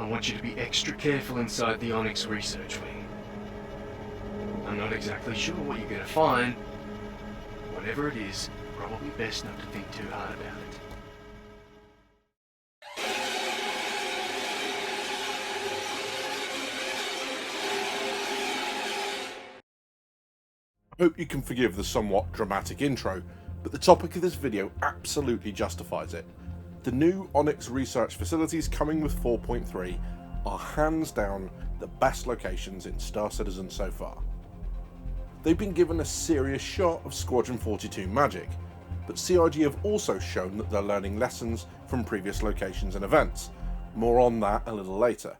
I want you to be extra careful inside the Onyx Research Wing. I'm not exactly sure what you're going to find. Whatever it is, probably best not to think too hard about it. I hope you can forgive the somewhat dramatic intro, but the topic of this video absolutely justifies it. The new Onyx Research Facilities coming with 4.3 are hands down the best locations in Star Citizen so far. They've been given a serious shot of Squadron 42 magic, but CIG have also shown that they're learning lessons from previous locations and events. More on that a little later.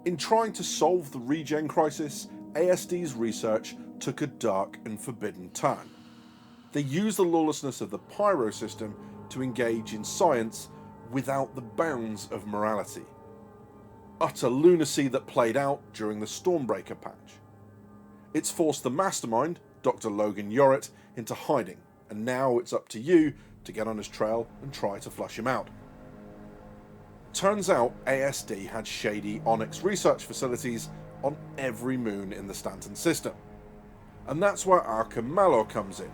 In trying to solve the regen crisis, ASD's research took a dark and forbidden turn. They used the lawlessness of the Pyro system to engage in science without the bounds of morality. Utter lunacy that played out during the Stormbreaker patch. It's forced the mastermind, Dr Logan Yorrit, into hiding, and now it's up to you to get on his trail and try to flush him out. Turns out ASD had shady Onyx Research Facilities on every moon in the Stanton system. And that's where Arkham Malor comes in.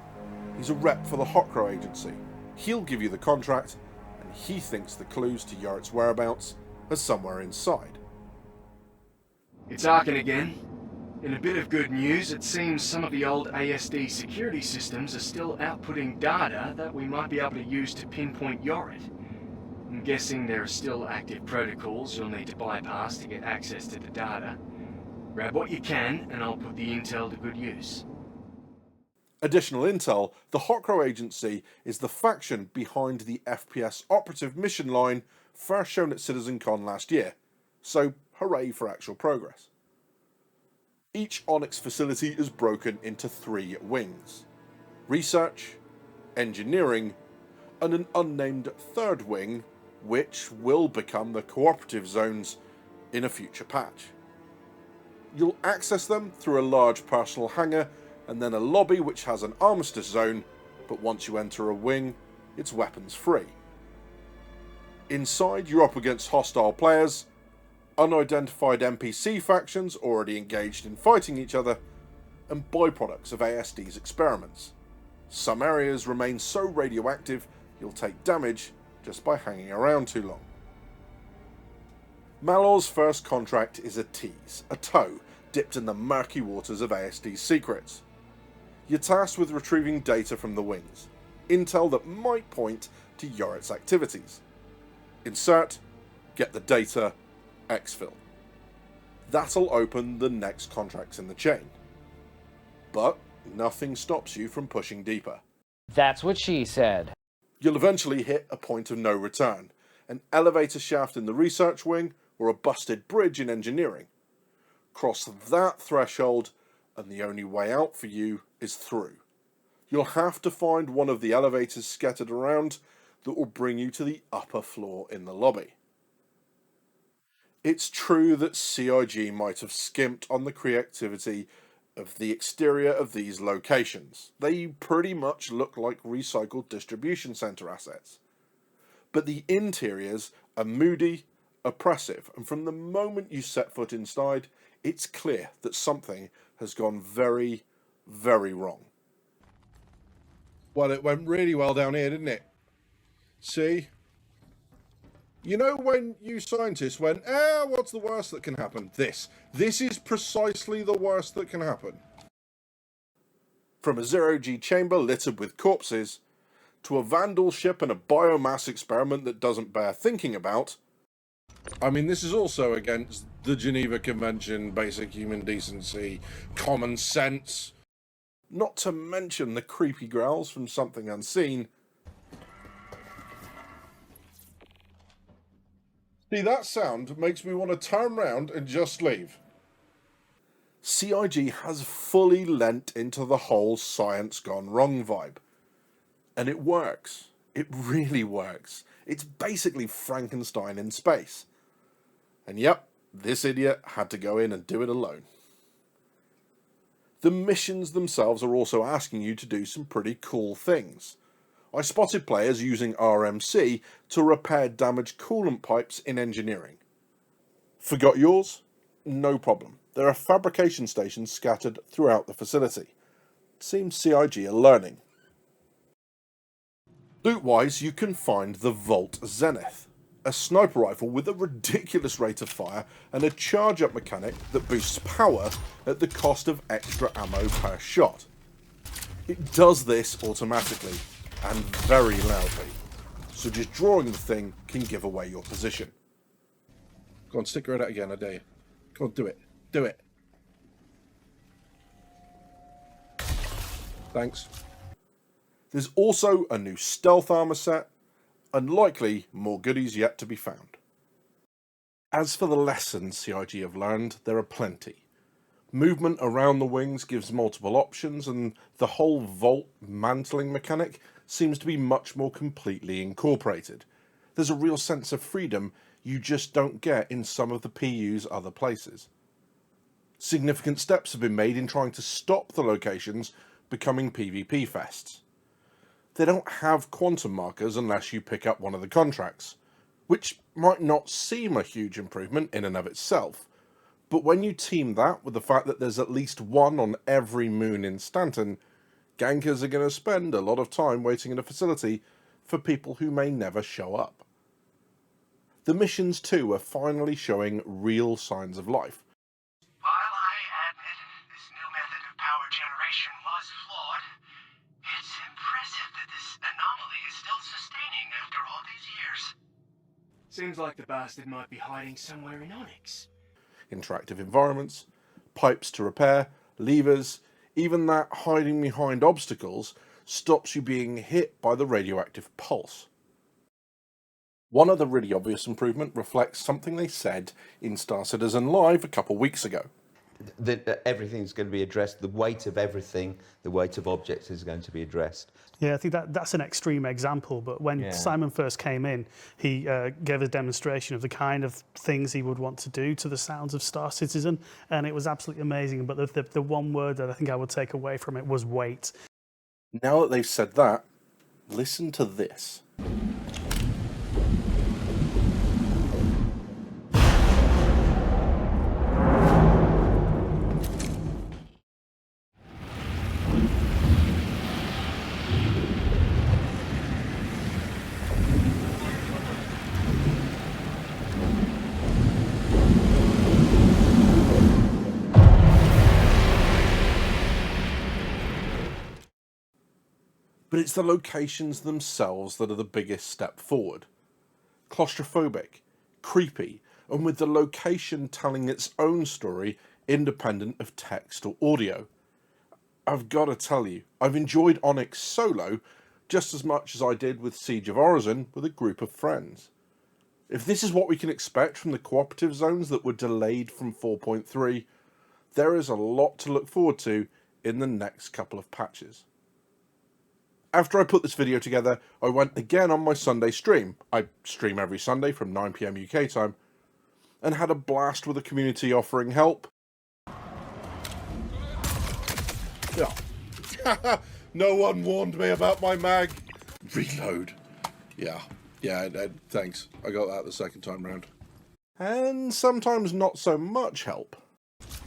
He's a rep for the Hockrow Agency. He'll give you the contract, and he thinks the clues to Yorrit's whereabouts are somewhere inside. It's Arkin again. In a bit of good news, it seems some of the old ASD security systems are still outputting data that we might be able to use to pinpoint Yorrit. I'm guessing there are still active protocols you'll need to bypass to get access to the data. Grab what you can, and I'll put the intel to good use. Additional intel, the Hockrow Agency is the faction behind the FPS operative mission line first shown at CitizenCon last year, so hooray for actual progress. Each Onyx facility is broken into 3 wings: research, engineering, and an unnamed third wing, which will become the cooperative zones in a future patch. You'll access them through a large personal hangar and then a lobby which has an armistice zone, but once you enter a wing, it's weapons free. Inside, you're up against hostile players, unidentified NPC factions already engaged in fighting each other, and byproducts of ASD's experiments. Some areas remain so radioactive you'll take damage just by hanging around too long. Malor's first contract is a tease, a toe, dipped in the murky waters of ASD's secrets. You're tasked with retrieving data from the wings, intel that might point to Yorrit's activities. Insert, get the data, exfil. That'll open the next contracts in the chain. But nothing stops you from pushing deeper. That's what she said. You'll eventually hit a point of no return, an elevator shaft in the research wing, or a busted bridge in engineering. Cross that threshold, and the only way out for you is through. You'll have to find one of the elevators scattered around that will bring you to the upper floor in the lobby. It's true that CIG might have skimped on the creativity of the exterior of these locations. They pretty much look like recycled distribution center assets. But the interiors are moody, oppressive, and from the moment you set foot inside, it's clear that something has gone very, very wrong. Well, it went really well down here, didn't it? See? You know when you scientists went, what's the worst that can happen? This is precisely the worst that can happen. From a zero-G chamber littered with corpses, to a Vandal ship and a biomass experiment that doesn't bear thinking about. I mean, this is also against the Geneva Convention, basic human decency, common sense. Not to mention the creepy growls from something unseen. See, that sound makes me want to turn round and just leave. CIG has fully lent into the whole science gone wrong vibe. And it works. It really works. It's basically Frankenstein in space. And yep, this idiot had to go in and do it alone. The missions themselves are also asking you to do some pretty cool things. I spotted players using RMC to repair damaged coolant pipes in engineering. Forgot yours? No problem. There are fabrication stations scattered throughout the facility. Seems CIG are learning. Loot-wise, you can find the Volt Zenith, a sniper rifle with a ridiculous rate of fire and a charge-up mechanic that boosts power at the cost of extra ammo per shot. It does this automatically, and very loudly, so just drawing the thing can give away your position. Go on, stick your head out again, I dare you. Go on, do it. Do it. Thanks. There's also a new stealth armor set, and likely more goodies yet to be found. As for the lessons CIG have learned, there are plenty. Movement around the wings gives multiple options, and the whole Volt mantling mechanic seems to be much more completely incorporated. There's a real sense of freedom you just don't get in some of the PU's other places. Significant steps have been made in trying to stop the locations becoming PvP fests. They don't have quantum markers unless you pick up one of the contracts, which might not seem a huge improvement in and of itself, but when you team that with the fact that there's at least one on every moon in Stanton, gankers are going to spend a lot of time waiting in a facility for people who may never show up. The missions too are finally showing real signs of life. While I admit this new method of power generation was flawed, it's impressive that this anomaly is still sustaining after all these years. Seems like the bastard might be hiding somewhere in Onyx. Interactive environments, pipes to repair, levers, even that hiding behind obstacles stops you being hit by the radioactive pulse. One other really obvious improvement reflects something they said in Star Citizen Live a couple weeks ago. Everything's going to be addressed. The weight of everything, the weight of objects is going to be addressed. Yeah, I think that's an extreme example, but when Simon first came in, he gave a demonstration of the kind of things he would want to do to the sounds of Star Citizen, and it was absolutely amazing. But the one word that I think I would take away from it was weight. Now that they've said that, listen to this. But it's the locations themselves that are the biggest step forward. Claustrophobic, creepy, and with the location telling its own story independent of text or audio. I've got to tell you, I've enjoyed Onyx solo just as much as I did with Siege of Origin with a group of friends. If this is what we can expect from the cooperative zones that were delayed from 4.3, there is a lot to look forward to in the next couple of patches. After I put this video together, I went again on my Sunday stream. I stream every Sunday from 9 PM UK time, and had a blast with the community offering help. Yeah. No one warned me about my mag. Reload. Yeah, thanks. I got that the second time round. And sometimes not so much help.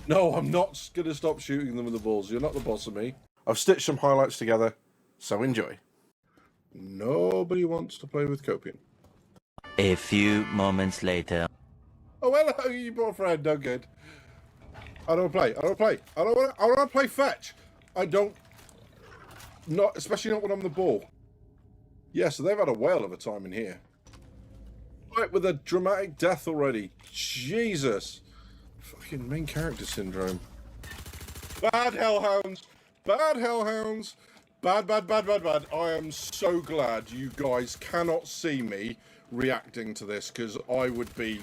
No, I'm not going to stop shooting them with the balls. You're not the boss of me. I've stitched some highlights together. So enjoy. Nobody wants to play with combien. A few moments later. Oh, hello, you brought friend. No good. I don't play. I don't want to play fetch. I don't. Not, especially not when I'm the ball. Yeah, so they've had a whale of a time in here. Right, with a dramatic death already. Jesus. Fucking main character syndrome. Bad hellhounds. Bad hellhounds. Bad. I am so glad you guys cannot see me reacting to this, because I would be...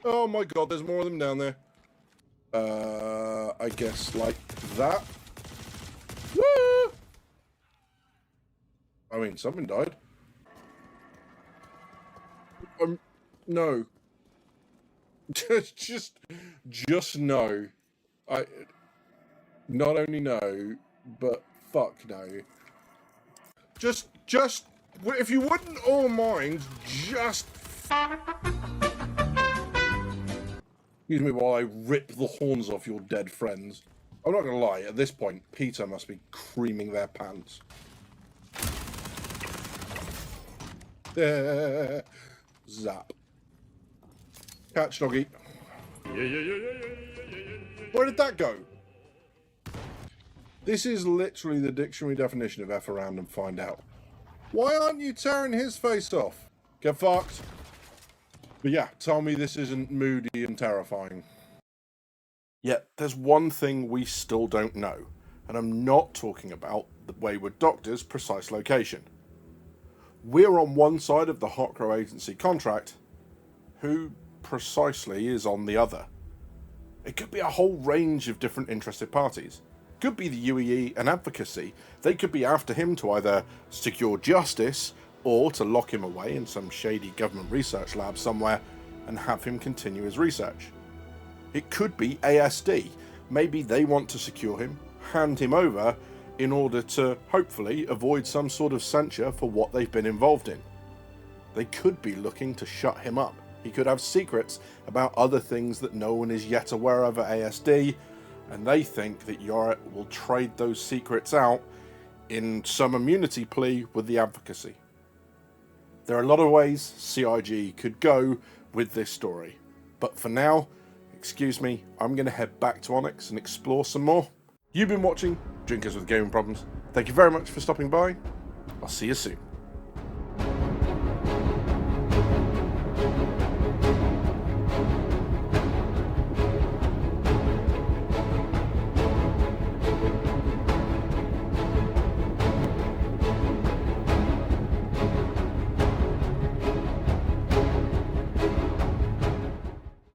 Oh my god, there's more of them down there. I guess like that. Woo! I mean, someone died. No. just no. I not only no, but fuck no. Just, if you wouldn't all mind, just... Excuse me while I rip the horns off your dead friends. I'm not gonna lie, at this point, Peter must be creaming their pants. Zap. Catch, doggy. Where did that go? This is literally the dictionary definition of F around and find out. Why aren't you tearing his face off? Get fucked. But yeah, tell me this isn't moody and terrifying. Yet, there's one thing we still don't know, and I'm not talking about the Wayward Doctor's precise location. We're on one side of the Hockrow Agency contract. Who precisely is on the other? It could be a whole range of different interested parties. Could be the UEE and advocacy. They could be after him to either secure justice or to lock him away in some shady government research lab somewhere and have him continue his research. It could be ASD. Maybe they want to secure him, hand him over, in order to, hopefully, avoid some sort of censure for what they've been involved in. They could be looking to shut him up. He could have secrets about other things that no one is yet aware of at ASD, and they think that Yorrit will trade those secrets out in some immunity plea with the advocacy. There are a lot of ways CIG could go with this story, but for now, excuse me, I'm going to head back to Onyx and explore some more. You've been watching Drinkers with Gaming Problems. Thank you very much for stopping by. I'll see you soon.